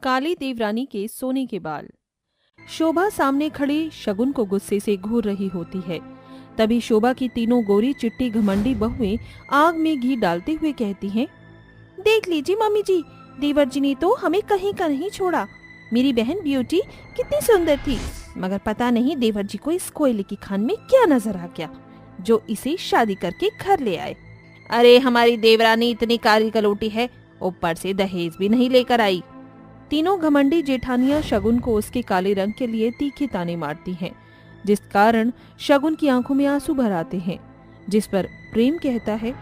काली देवरानी के सोने के बाल। शोभा सामने खड़ी शगुन को गुस्से से घूर रही होती है। तभी शोभा की तीनों गोरी चिट्टी घमंडी बहुएं आग में घी डालते हुए कहती हैं, देख लीजिए मम्मी जी, देवर जी ने तो हमें कहीं का नहीं छोड़ा। मेरी बहन ब्यूटी कितनी सुंदर थी, मगर पता नहीं देवर जी को इस कोयले की खान में क्या नजर आ गया जो इसे शादी करके घर ले आए। अरे हमारी देवरानी इतनी काली कलोटी है, ऊपर से दहेज भी नहीं लेकर आई। तीनों घमंडी जेठानियां शगुन को उसके काले रंग के लिए तीखे ताने मारती हैं, जिस कारण शगुन की आंखों में आंसू भर आते हैं। जिस पर प्रेम कहता है,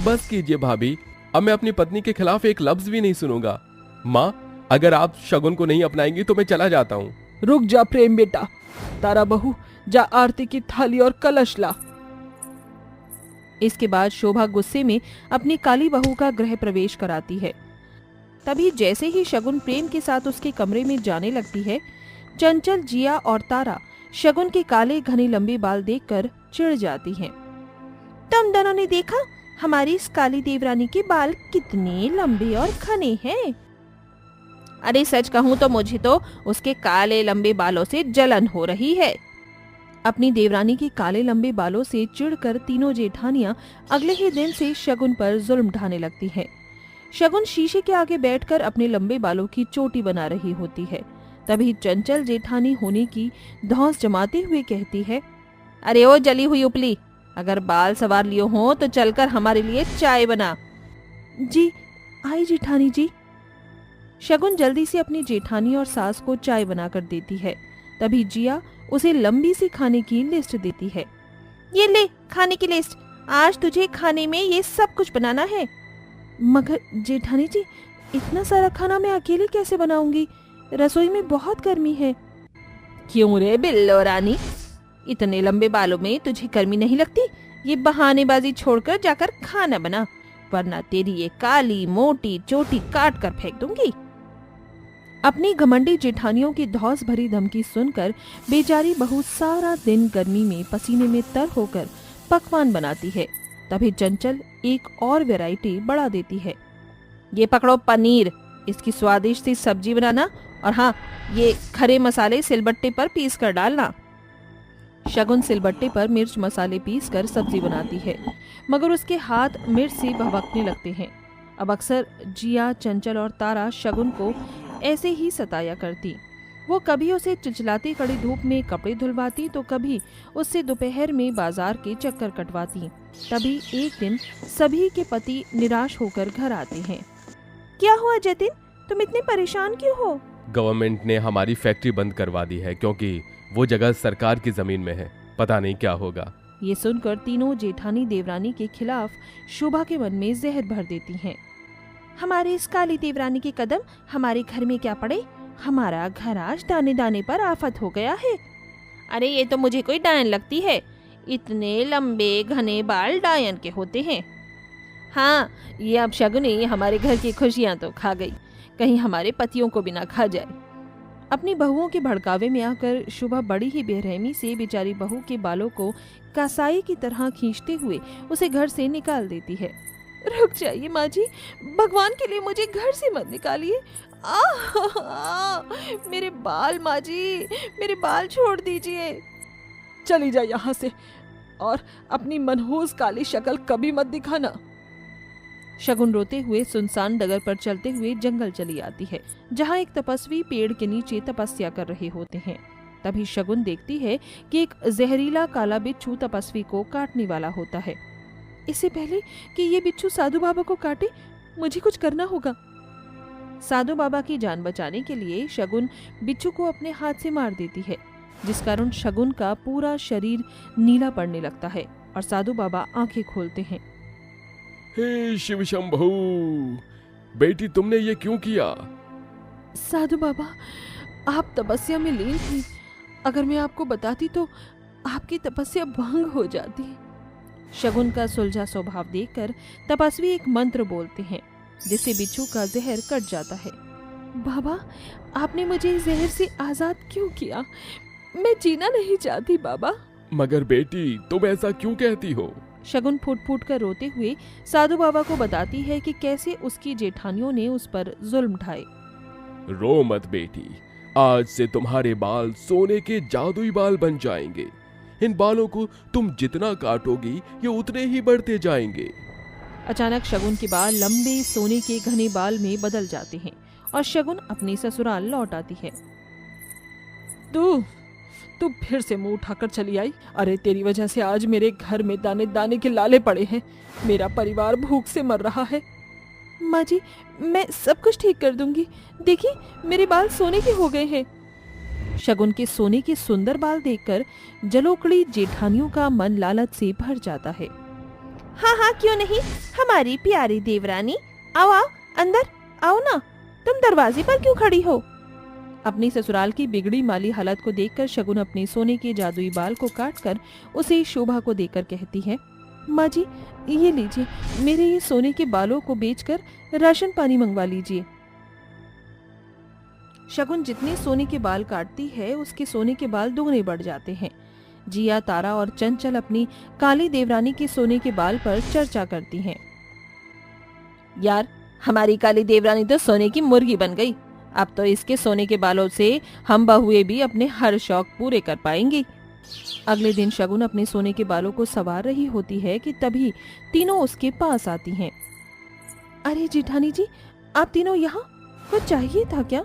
बस कीजिए भाभी, अब मैं अपनी पत्नी के खिलाफ एक लफ्ज भी नहीं सुनूंगा। माँ, अगर आप शगुन को नहीं अपनाएंगी तो मैं चला जाता हूँ। रुक जा प्रेम बेटा, तारा बहू जा आरती की थाली और कलश ला। इसके बाद शोभा गुस्से में अपनी काली बहू का गृह प्रवेश कराती है। तभी जैसे ही शगुन प्रेम के साथ उसके कमरे में जाने लगती है, चंचल, जिया और तारा शगुन के काले घने लंबे बाल देखकर चिढ़ जाती हैं। तुम दोनों ने देखा हमारी इस काली देवरानी के बाल कितने लंबे और घने हैं। अरे सच कहूँ तो मुझे तो उसके काले लंबे बालों से जलन हो रही है। अपनी देवरानी के काले लंबे बालों से चिढ़कर तीनों जेठानियां अगले ही दिन से शगुन पर जुल्म ढाने लगती हैं। शगुन शीशे के आगे बैठकर अपने लंबे बालों की चोटी बना रही होती है। तभी चंचल जेठानी होने की धौंस जमाते हुए कहती है, अरे ओ जली हुई उपली, अगर बाल सवार लियो हो तो चलकर हमारे लिए चाय बना। जी आई जेठानी जी। शगुन जल्दी से अपनी जेठानी और सास को चाय बनाकर देती है। तभी जिया उसे लंबी सी खाने की लिस्ट देती है। ये ले खाने की लिस्ट, आज तुझे खाने में ये सब कुछ बनाना है। मगर जेठानी जी, इतना सारा खाना मैं अकेले कैसे बनाऊंगी, रसोई में बहुत गर्मी है। क्यों रे बिल्लो रानी, इतने लंबे बालों में तुझे गर्मी नहीं लगती? ये बहानेबाजी छोड़कर जाकर खाना बना, वरना तेरी ये काली मोटी चोटी काट कर फेंक दूंगी। अपनी घमंडी जेठानियों की धौंस भरी धमकी सुनकर बेचारी बहू सारा दिन गर्मी में पसीने में तर होकर पकवान बनाती है। तभी चंचल एक और वैरायटी बढ़ा देती है। ये पकड़ो पनीर, इसकी स्वादिष्ट सी सब्जी बनाना, और हाँ, ये खरे मसाले सिलबट्टे पर पीस कर डालना। शगुन सिलबट्टे पर मिर्च मसाले पीस कर सब्जी बनाती है, मगर उसके हाथ मिर्च से भभकने लगते हैं। अब अक्सर जिया, चंचल और तारा शगुन को ऐसे ही सताया करती। वो कभी उसे चिलचिलाती कड़ी धूप में कपड़े धुलवाती तो कभी उससे दोपहर में बाजार के चक्कर कटवाती। तभी एक दिन सभी के पति निराश होकर घर आते हैं। क्या हुआ जतिन, तुम इतने परेशान क्यों हो? गवर्नमेंट ने हमारी फैक्ट्री बंद करवा दी है, क्योंकि वो जगह सरकार की जमीन में है। पता नहीं क्या होगा। ये सुनकर तीनों जेठानी देवरानी के खिलाफ शोभा के मन में जहर भर देती हैं। हमारे इस काली देवरानी के कदम हमारे घर में क्या पड़े, हमारा घर आज दाने दाने पर आफत हो गया है। अरे ये तो मुझे कोई डायन लगती है, इतने लंबे घने बाल डायन के होते हैं। हाँ, ये अब शगुनी हमारे घर की खुशियां तो खा गई, कहीं हमारे पतियों को भी ना खा जाए। अपनी बहुओं के भड़कावे में आकर शोभा बड़ी ही बेरहमी से बेचारी बहू के बालों को कसाई की तरह खींचते हुए उसे घर से निकाल देती है। रुक जाइए माँ जी, भगवान के लिए मुझे घर से मत निकालिए। मेरे बाल माँ जी, मेरे बाल छोड़ दीजिए। चली जा यहाँ से और अपनी मनहूस काली शक्ल कभी मत दिखाना। शगुन रोते हुए सुनसान डगर पर चलते हुए जंगल चली आती है, जहाँ एक तपस्वी पेड़ के नीचे तपस्या कर रहे होते हैं। तभी शगुन देखती है कि एक जहरीला काला बिच्छू तपस्वी को काटने वाला होता है। इससे पहले कि ये बिच्छू साधु बाबा को काटे, मुझे कुछ करना होगा। साधु बाबा की जान बचाने के लिए शगुन बिच्छू को अपने हाथ से मार देती है, जिस कारण शगुन का पूरा शरीर नीला पड़ने लगता है और साधु बाबा आंखें खोलते हैं। हे शिव शंभू, बेटी तुमने ये क्यों किया? साधु बाबा, आप तपस्या में लीन थी, अगर मैं आपको बताती तो आपकी तपस्या भंग हो जाती। शगुन का सुलझा स्वभाव देखकर तपस्वी एक मंत्र बोलते हैं, जिससे बिच्छू का जहर कट जाता है। बाबा, आपने मुझे इस जहर से आजाद क्यों किया? मैं जीना नहीं चाहती बाबा। मगर बेटी, तुम ऐसा क्यों कहती हो? शगुन फूट फूट कर रोते हुए साधु बाबा को बताती है कि कैसे उसकी जेठानियों ने उस पर जुल्म ढाए। रो मत बेटी, आज से तुम्हारे बाल सोने के जादुई बाल बन जाएंगे। इन बालों को तुम जितना काटोगी ये उतने ही बढ़ते जाएंगे। अचानक शगुन के बाल लंबे सोने के घने बाल में बदल जाते हैं और शगुन अपने ससुराल लौट आती है। तू फिर से मुंह उठाकर चली आई। अरे तेरी वजह से आज मेरे घर में दाने दाने के लाले पड़े हैं। मेरा परिवार भूख से मर रहा है। माँ जी, मैं सब कुछ ठीक कर दूंगी। देखिए, मेरे बाल सोने के हो गए हैं। शगुन के सोने के सुंदर बाल देखकर जलोकड़ी जेठानियों का मन लालच से भर जाता है। हाँ हाँ, क्यों नहीं, हमारी प्यारी देवरानी, आओ आओ, अंदर आओ ना। तुम दरवाजे पर क्यों खड़ी हो? अपनी ससुराल की बिगड़ी माली हालत को देखकर शगुन अपने सोने के जादुई बाल को काटकर उसे शोभा को देकर कहती है, माँ जी, ये लीजिए, मेरे ये सोने के बालों को बेचकर राशन पानी मंगवा लीजिए। शगुन जितने सोने के बाल काटती है उसके सोने के बाल दुगने बढ़ जाते हैं। जिया, तारा और चंचल अपनी काली देवरानी के सोने के बाल पर चर्चा करती हैं। यार, हमारी काली देवरानी तो सोने की मुर्गी बन गई। अब तो इसके सोने के बालों से हम बहुएं भी अपने हर शौक पूरे कर पाएंगी। अगले दिन शगुन अपने सोने के बालों को संवार रही होती है कि तभी तीनों उसके पास आती हैं। अरे जेठानी जी, आप तीनों यहाँ, कुछ चाहिए था क्या?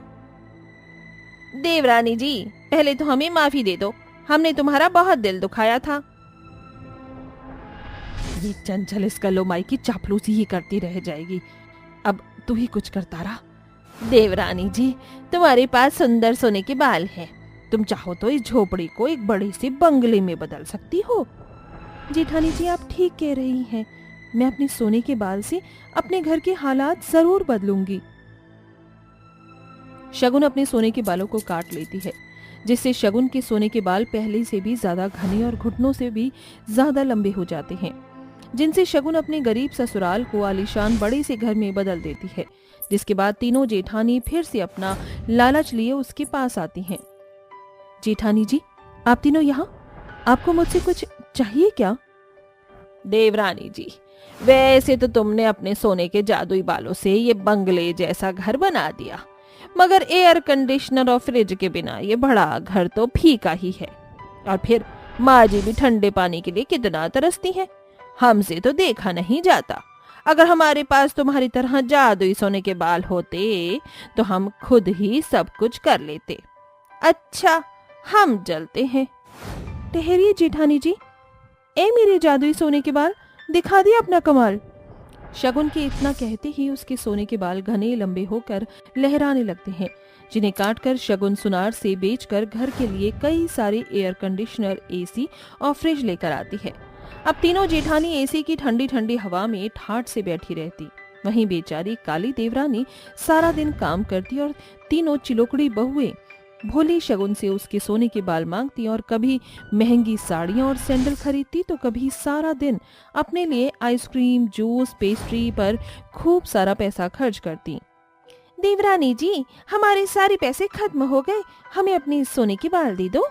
देवरानी जी, पहले तो हमें माफी दे दो, हमने तुम्हारा बहुत दिल दुखाया था। ये चंचल इस कल्लोमाई की चापलूसी ही करती रह जाएगी। अब तू ही कुछ करता रहा। देवरानी जी, तुम्हारे पास सुंदर सोने के बाल हैं। तुम चाहो तो इस झोपड़ी को एक बड़े से बंगले में बदल सकती हो। जेठानी जी, आप ठीक कह रही हैं। मैं अपने सोने के बाल से अपने घर के हालात जरूर बदलूंगी। शगुन अपने सोने के बालों को काट लेती है, जिससे शगुन के सोने के बाल पहले से भी ज्यादा घने और घुटनों से भी ज्यादा लंबे हो जाते हैं, जिनसे शगुन अपने गरीब ससुराल को आलीशान बड़े से घर में बदल देती है। जिसके बाद तीनों जेठानी फिर से अपना लालच लिए उसके पास आती हैं। जेठानी जी, आप तीनों यहाँ, आपको मुझसे कुछ चाहिए क्या? देवरानी जी, वैसे तो तुमने अपने सोने के जादुई बालों से ये बंगले जैसा घर बना दिया, मगर एयर कंडीशनर और फ्रिज के बिना ये बड़ा घर तो फीका ही है। और फिर माँ जी भी ठंडे पानी के लिए कितना तरसती हैं। हमसे तो देखा नहीं जाता। अगर हमारे पास तुम्हारी तरह जादुई सोने के बाल होते तो हम खुद ही सब कुछ कर लेते। अच्छा, हम चलते हैं। ठहरिए जेठानी जी, ए मेरे जादुई सोने के बाल, दिखा दिए अपना कमाल। शगुन के इतना कहते ही उसके सोने के बाल घने लंबे होकर लहराने लगते हैं, जिन्हें काटकर शगुन सुनार से बेचकर घर के लिए कई सारे एयर कंडीशनर, एसी और फ्रिज लेकर आती है। अब तीनों जेठानी एसी की ठंडी ठंडी हवा में ठाठ से बैठी रहती। वहीं बेचारी काली देवरानी सारा दिन काम करती और तीनों चिलोकड़ी बहुएं भोली शगुन से उसके सोने के बाल मांगती और कभी महंगी साड़ियां और सैंडल खरीदती तो कभी सारा दिन अपने लिए आइसक्रीम, जूस, पेस्ट्री पर खूब सारा पैसा खर्च करती। देवरानी जी, हमारे सारे पैसे खत्म हो गए, हमें अपने सोने के बाल दे दो।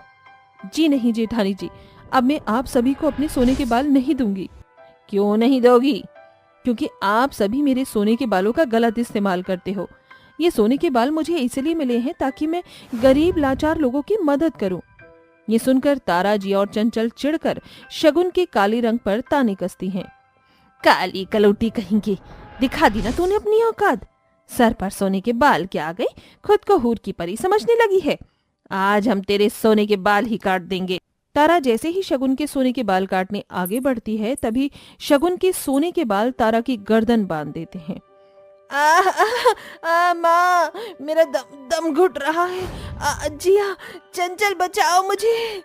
जी नहीं जेठानी जी, अब मैं आप सभी को अपने सोने के बाल नहीं दूंगी। क्यों नहीं दोगी? क्योंकि आप सभी मेरे सोने के बालों का गलत इस्तेमाल करते हो। ये सोने के बाल मुझे इसलिए मिले हैं ताकि मैं गरीब लाचार लोगों की मदद करूं। ये सुनकर तारा जी और चंचल चिढ़कर शगुन के काले रंग पर ताने कसती हैं। काली कलौटी कहेंगी, दिखा दी ना तूने अपनी औकात। सर पर सोने के बाल क्या आ गए, खुद को हूर की परी समझने लगी है। आज हम तेरे सोने के बाल ही काट देंगे। तारा जैसे ही शगुन के सोने के बाल काटने आगे बढ़ती है, तभी शगुन के सोने के बाल तारा की गर्दन बांध देते हैं। माँ, मेरा दम घुट रहा है। जिया, चंचल बचाओ मुझे।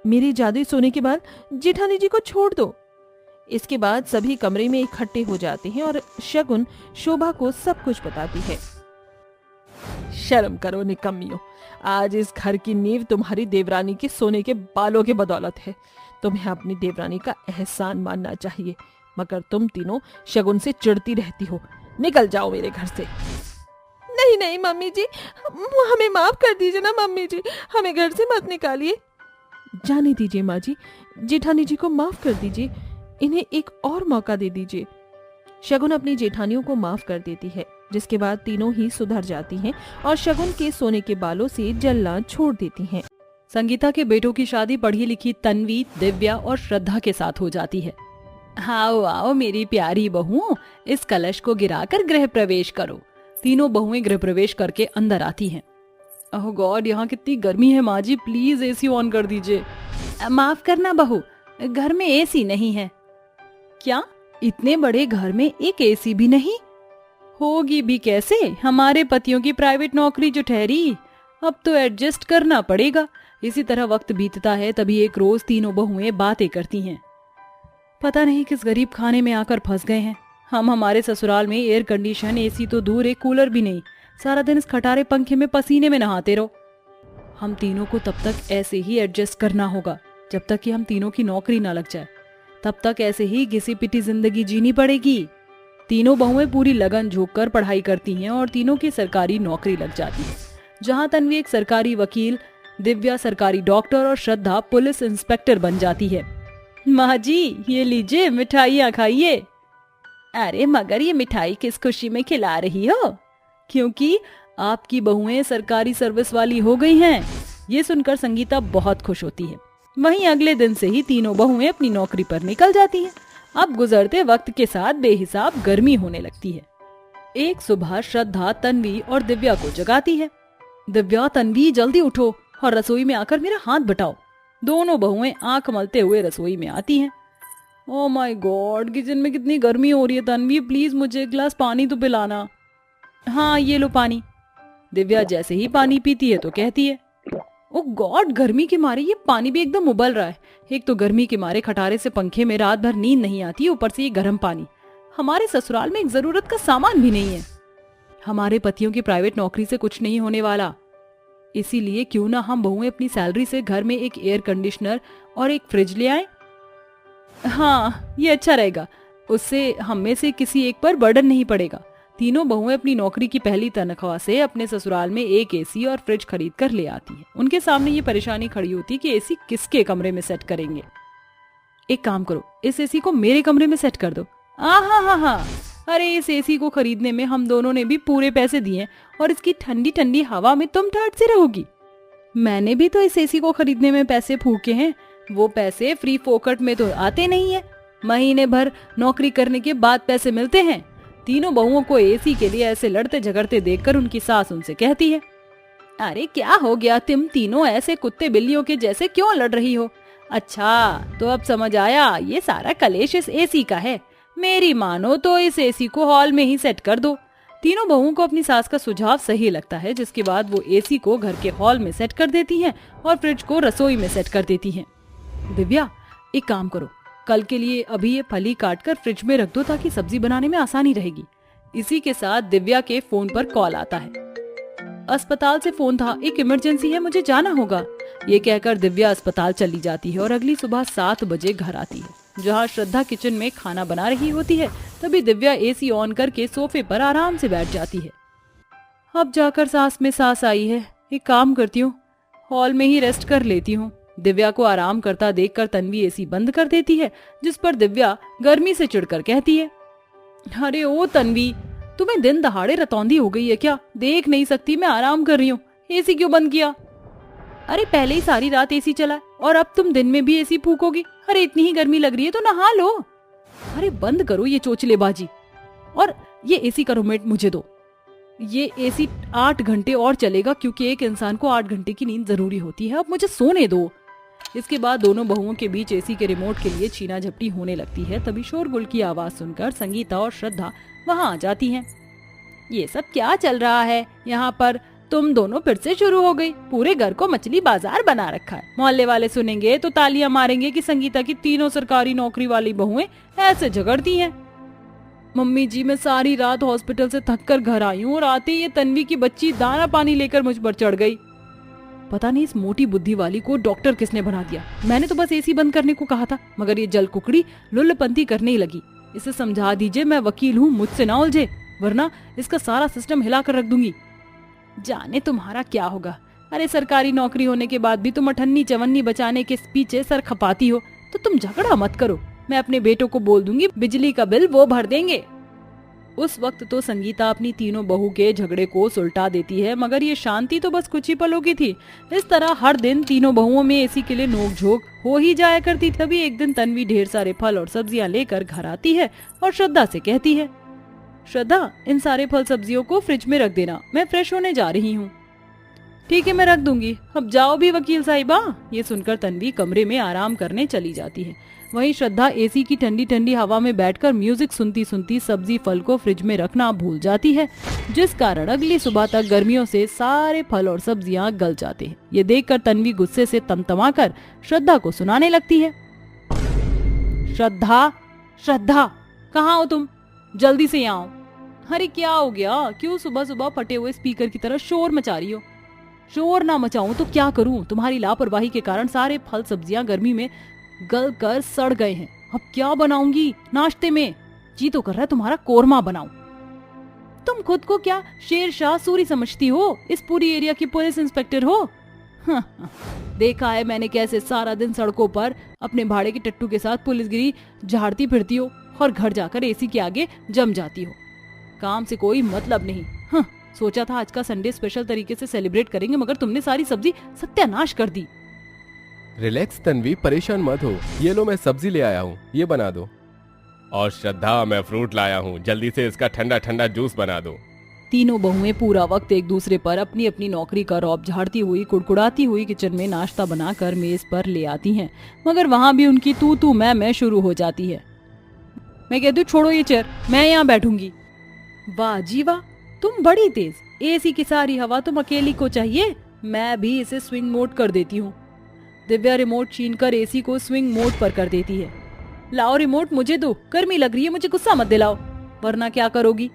मेरे जादुई सोने के बाल, जेठानी जी को छोड़ दो। इसके बाद सभी कमरे में इकट्ठे हो जाते हैं और शगुन शोभा को सब कुछ बताती है। शर्म करो निकम्मियों, आज इस घर की नींव तुम्हारी देवरानी के सोने के बालों के बदौलत है। तुम्हें अपनी देवरानी का एहसान मानना चाहिए, मगर तुम तीनों शगुन से चिढ़ती रहती हो। निकल जाओ मेरे घर से। नहीं नहीं मम्मी जी, हमें माफ कर दीजिए ना मम्मी जी, हमें घर से मत निकालिए। जाने दीजिए माँ जी, जेठानी जी को माफ कर दीजिए, इन्हें एक और मौका दे दीजिए। शगुन अपनी जेठानियों को माफ कर देती है। जिसके बाद तीनों ही सुधर जाती हैं और शगुन के सोने के बालों से जलना छोड़ देती हैं। संगीता के बेटों की शादी पढ़ी लिखी तन्वी, दिव्या और श्रद्धा के साथ हो जाती है। आओ आओ मेरी प्यारी बहुओं, इस कलश को गिराकर गृह प्रवेश करो। तीनों बहुएं गृह प्रवेश करके अंदर आती हैं। ओह गॉड, यहाँ कितनी गर्मी है। माँ जी प्लीज एसी ऑन कर दीजिए। माफ करना बहू, घर में एसी नहीं है। क्या? इतने बड़े घर में एक एसी भी नहीं? होगी भी कैसे, हमारे पतियों की प्राइवेट नौकरी जो ठहरी। अब तो एडजस्ट करना पड़ेगा। इसी तरह वक्त बीतता है। तभी एक रोज तीनों बहुएं बातें करती हैं। पता नहीं किस गरीब खाने में आकर फंस गए हैं हम। हमारे ससुराल में एयर कंडीशन, एसी तो दूर, एक कूलर भी नहीं। सारा दिन इस खटारे पंखे में पसीने में नहाते रहो। हम तीनों को तब तक ऐसे ही एडजस्ट करना होगा जब तक कि हम तीनों की नौकरी ना लग जाए। तब तक ऐसे ही घिसी पिटी जिंदगी जीनी पड़ेगी। तीनों बहुएं पूरी लगन झोंक कर पढ़ाई करती हैं और तीनों की सरकारी नौकरी लग जाती है। जहां तन्वी एक सरकारी वकील, दिव्या सरकारी डॉक्टर और श्रद्धा पुलिस इंस्पेक्टर बन जाती है। माँ जी ये लीजिए मिठाइयाँ खाइए। अरे मगर ये मिठाई किस खुशी में खिला रही हो? क्योंकि आपकी बहुएं सरकारी सर्विस वाली हो गई हैं। ये सुनकर संगीता बहुत खुश होती है। वहीं अगले दिन से ही तीनों बहुएं अपनी नौकरी पर निकल जाती हैं। अब गुजरते वक्त के साथ बेहिसाब गर्मी होने लगती है। एक सुबह श्रद्धा तन्वी और दिव्या को जगाती है। दिव्या, तन्वी जल्दी उठो और रसोई में आकर मेरा हाथ बटाओ। दोनों बहुएं आंख मलते हुए रसोई में आती हैं। ओह माय गॉड, किचन में कितनी गर्मी हो रही है। तन्वी प्लीज मुझे एक गिलास पानी तो पिलाना। हाँ ये लो पानी। दिव्या जैसे ही पानी पीती है तो कहती है, ओह गॉड, गर्मी के मारे ये पानी भी एकदम उबल रहा है। एक तो गर्मी के मारे खटारे से पंखे में रात भर नींद नहीं आती, ऊपर से ये गर्म पानी। हमारे ससुराल में एक जरूरत का सामान भी नहीं है। हमारे पतियों की प्राइवेट नौकरी से कुछ नहीं होने वाला। इसीलिए क्यों ना हम बहुएं अपनी सैलरी से घर में एक एयर कंडीशनर और एक फ्रिज ले आएं। हाँ ये अच्छा रहेगा, उससे हम में से किसी एक पर बर्डन नहीं पड़ेगा। तीनों बहुएं अपनी नौकरी की पहली तनख्वाह से अपने ससुराल में एक एसी और फ्रिज खरीद कर ले आती है। उनके सामने ये परेशानी खड़ी होती कि एसी किसके कमरे में सेट करेंगे। एक काम करो, इस एसी को मेरे कमरे में सेट कर दो। हाँ, अरे इस एसी को खरीदने में हम दोनों ने भी पूरे पैसे दिए और इसकी ठंडी ठंडी हवा में तुम ठंड से रहोगी। मैंने भी तो इस एसी को खरीदने में पैसे फूके हैं। वो पैसे फ्री फोकट में तो आते नहीं है, महीने भर नौकरी करने के बाद पैसे मिलते हैं। तीनों बहुओं को एसी के लिए ऐसे लड़ते झगड़ते देखकर उनकी सास उनसे कहती है, अरे क्या हो गया, तुम तीनों ऐसे कुत्ते बिल्लियों के जैसे क्यों लड़ रही हो? अच्छा तो अब समझ आया, ये सारा कलेश इस एसी का है। मेरी मानो तो इस एसी को हॉल में ही सेट कर दो। तीनों बहुओं को अपनी सास का सुझाव सही लगता है, जिसके बाद वो एसी को घर के हॉल में सेट कर देती हैं और फ्रिज को रसोई में सेट कर देती हैं। दिव्या एक काम करो, कल के लिए अभी ये फली काट कर फ्रिज में रख दो ताकि सब्जी बनाने में आसानी रहेगी। इसी के साथ दिव्या के फोन पर कॉल आता है। अस्पताल से फोन था, एक इमरजेंसी है, मुझे जाना होगा। ये कहकर दिव्या अस्पताल चली जाती है और अगली सुबह 7 बजे घर आती है। जहाँ श्रद्धा किचन में खाना बना रही होती है, तभी दिव्या एसी ऑन करके सोफे पर आराम से बैठ जाती है। अब जाकर सांस में सांस आई है। एक काम करती हूँ, हॉल में ही रेस्ट कर लेती हूँ। दिव्या को आराम करता देखकर तन्वी एसी बंद कर देती है, जिस पर दिव्या गर्मी से चिढ़कर कहती है, अरे ओ तन्वी, तुम्हें दिन दहाड़े रतौंधी हो गई है क्या? देख नहीं सकती मैं आराम कर रही हूँ, एसी क्यों बंद किया? अरे पहले ही सारी रात एसी चला और अब तुम दिन में भी एसी फूकोगी। अरे इतनी ही गर्मी लग रही है तो नहा लो। अरे बंद करो ये चोचलेबाजी और ये एसी का रिमोट मुझे दो। ये एसी 8 घंटे और चलेगा क्योंकि एक इंसान को 8 घंटे की नींद जरूरी होती है। अब मुझे सोने दो। इसके बाद दोनों बहुओं के बीच एसी के रिमोट के लिए छीना झपटी होने लगती है। तभी शोरगुल की आवाज सुनकर संगीता और श्रद्धा वहाँ आ जाती हैं। ये सब क्या चल रहा है यहाँ पर? तुम दोनों फिर से शुरू हो गई। पूरे घर को मछली बाजार बना रखा है। मोहल्ले वाले सुनेंगे तो तालियां मारेंगे कि संगीता की तीनों सरकारी नौकरी वाली बहुएं ऐसे झगड़ती हैं। मम्मी जी मैं सारी रात हॉस्पिटल से थक कर घर आई हूँ और आते ही ये तन्वी की बच्ची दाना पानी लेकर मुझ पर चढ़ गई। पता नहीं इस मोटी बुद्धि वाली को डॉक्टर किसने बना दिया। मैंने तो बस एसी बंद करने को कहा था, मगर ये जल कुकड़ी लुल्लपंती करने ही लगी। इसे समझा दीजिए, मैं वकील हूँ, मुझसे ना उलझे, वरना इसका सारा सिस्टम हिला कर रख दूंगी। जाने तुम्हारा क्या होगा। अरे सरकारी नौकरी होने के बाद भी तुम अठन्नी चवन्नी बचाने के पीछे सर खपाती हो, तो तुम झगड़ा मत करो। मैं अपने बेटों को बोल दूंगी, बिजली का बिल वो भर देंगे। उस वक्त तो संगीता अपनी तीनों बहू के झगड़े को सुलटा देती है, मगर ये शांति तो बस कुछ ही पलों की थी। इस तरह हर दिन तीनों बहुओं में एसी के लिए नोकझोंक हो ही जाया करती। तभी एक दिन तन्वी ढेर सारे फल और सब्जियां लेकर घर आती है और श्रद्धा से कहती है, श्रद्धा, इन सारे फल सब्जियों को फ्रिज में रख देना, मैं फ्रेश होने जा रही हूँ। ठीक है, मैं रख दूंगी, अब जाओ भी वकील साहिबा। ये सुनकर तन्वी कमरे में आराम करने चली जाती है। वहीं श्रद्धा एसी की ठंडी ठंडी हवा में बैठकर म्यूजिक सुनती सुनती सब्जी फल को फ्रिज में रखना भूल जाती है, जिस कारण अगली सुबह तक गर्मियों से सारे फल और सब्जियां गल जाते हैं। ये देखकर तन्वी गुस्से से तमतमाकर श्रद्धा को सुनाने लगती है, श्रद्धा, श्रद्धा, कहाँ हो तुम? जल्दी से यहाँ आओ। अरे क्या हो गया? क्यों सुबह सुबह फटे हुए स्पीकर की तरह शोर मचा रही हो? शोर ना मचाऊं तो क्या करूं? तुम्हारी लापरवाही के कारण सारे फल सब्जियां गर्मी में गल कर सड़ गए हैं। अब क्या बनाऊंगी नाश्ते में? जी तो कर रहा है तुम्हारा कोरमा बनाऊं। तुम खुद को क्या शेरशाह सूरी समझती हो? इस पूरी एरिया की पुलिस इंस्पेक्टर हो? देखा है मैंने कैसे सारा दिन सड़कों पर अपने भाड़े के टट्टू के साथ पुलिसगिरी झाड़ती फिरती हो और घर जाकर एसी के आगे जम जाती हो। काम से कोई मतलब नहीं। सोचा था आज का संडे स्पेशल तरीके से सेलिब्रेट करेंगे, मगर तुमने सारी सब्जी सत्यानाश कर दी। रिलैक्स तन्वी, परेशान मत हो। ये लो, मैं सब्जी ले आया हूँ, ये बना दो। और श्रद्धा, मैं फ्रूट लाया हूँ, जल्दी से इसका ठंडा ठंडा जूस बना दो। तीनों बहुएं पूरा वक्त एक दूसरे पर अपनी अपनी नौकरी का रौब झाड़ती हुई कुड़कुड़ाती हुई किचन में नाश्ता बनाकर मेज पर ले आती हैं, मगर वहाँ भी उनकी तू तू मैं शुरू हो जाती है। मैं कहती हूँ, छोड़ो ये चेयर, मैं यहाँ बैठूंगी। वाह जी वाह, तुम बड़ी तेज। एसी की सारी हवा तुम अकेली को चाहिए, मैं भी इसे स्विंग मोड कर देती हूँ। दिव्या रिमोट छीनकर एसी को स्विंग मोड पर कर देती है। लाओ रिमोट, मुझे दो, गर्मी लग रही है, मुझे गुस्सा मत दिलाओ, वरना क्या करोगी?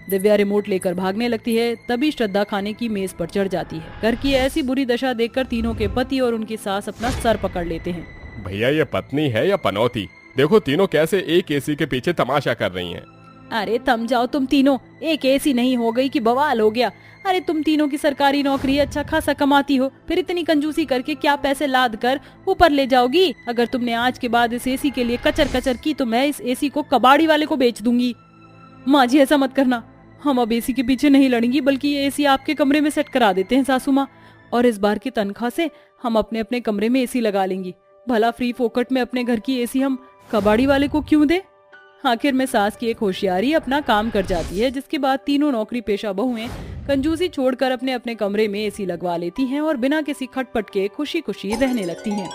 दिव्या रिमोट लेकर भागने लगती है। तभी श्रद्धा खाने की मेज पर चढ़ जाती है। घर की ऐसी बुरी दशा देखकर तीनों के पति और उनकी सास अपना सर पकड़ लेते हैं। भैया, ये पत्नी है या पनौती? देखो तीनों कैसे एक एसी के पीछे तमाशा कर रही हैं। अरे थम जाओ तुम तीनों, एक एसी नहीं हो गई कि बवाल हो गया। अरे तुम तीनों की सरकारी नौकरी, अच्छा खासा कमाती हो, फिर इतनी कंजूसी करके क्या पैसे लाद कर ऊपर ले जाओगी? अगर तुमने आज के बाद इस एसी के लिए कचर कचर की तो मैं इस एसी को कबाड़ी वाले को बेच दूंगी। माँ जी, ऐसा मत करना, हम अब एसी के पीछे नहीं लड़ेंगी, बल्कि ये एसी आपके कमरे में सेट करा देते हैं सासू माँ, और इस बार की तनख्वाह से हम अपने अपने कमरे में एसी लगा लेंगी। भला फ्री फोकट में अपने घर की एसी हम कबाड़ी वाले को क्यों दे? आखिर में सास की एक होशियारी अपना काम कर जाती है, जिसके बाद तीनों नौकरी पेशा बहुएं कंजूसी छोड़कर अपने अपने कमरे में एसी लगवा लेती हैं और बिना किसी खटपट के खुशी खुशी रहने लगती हैं।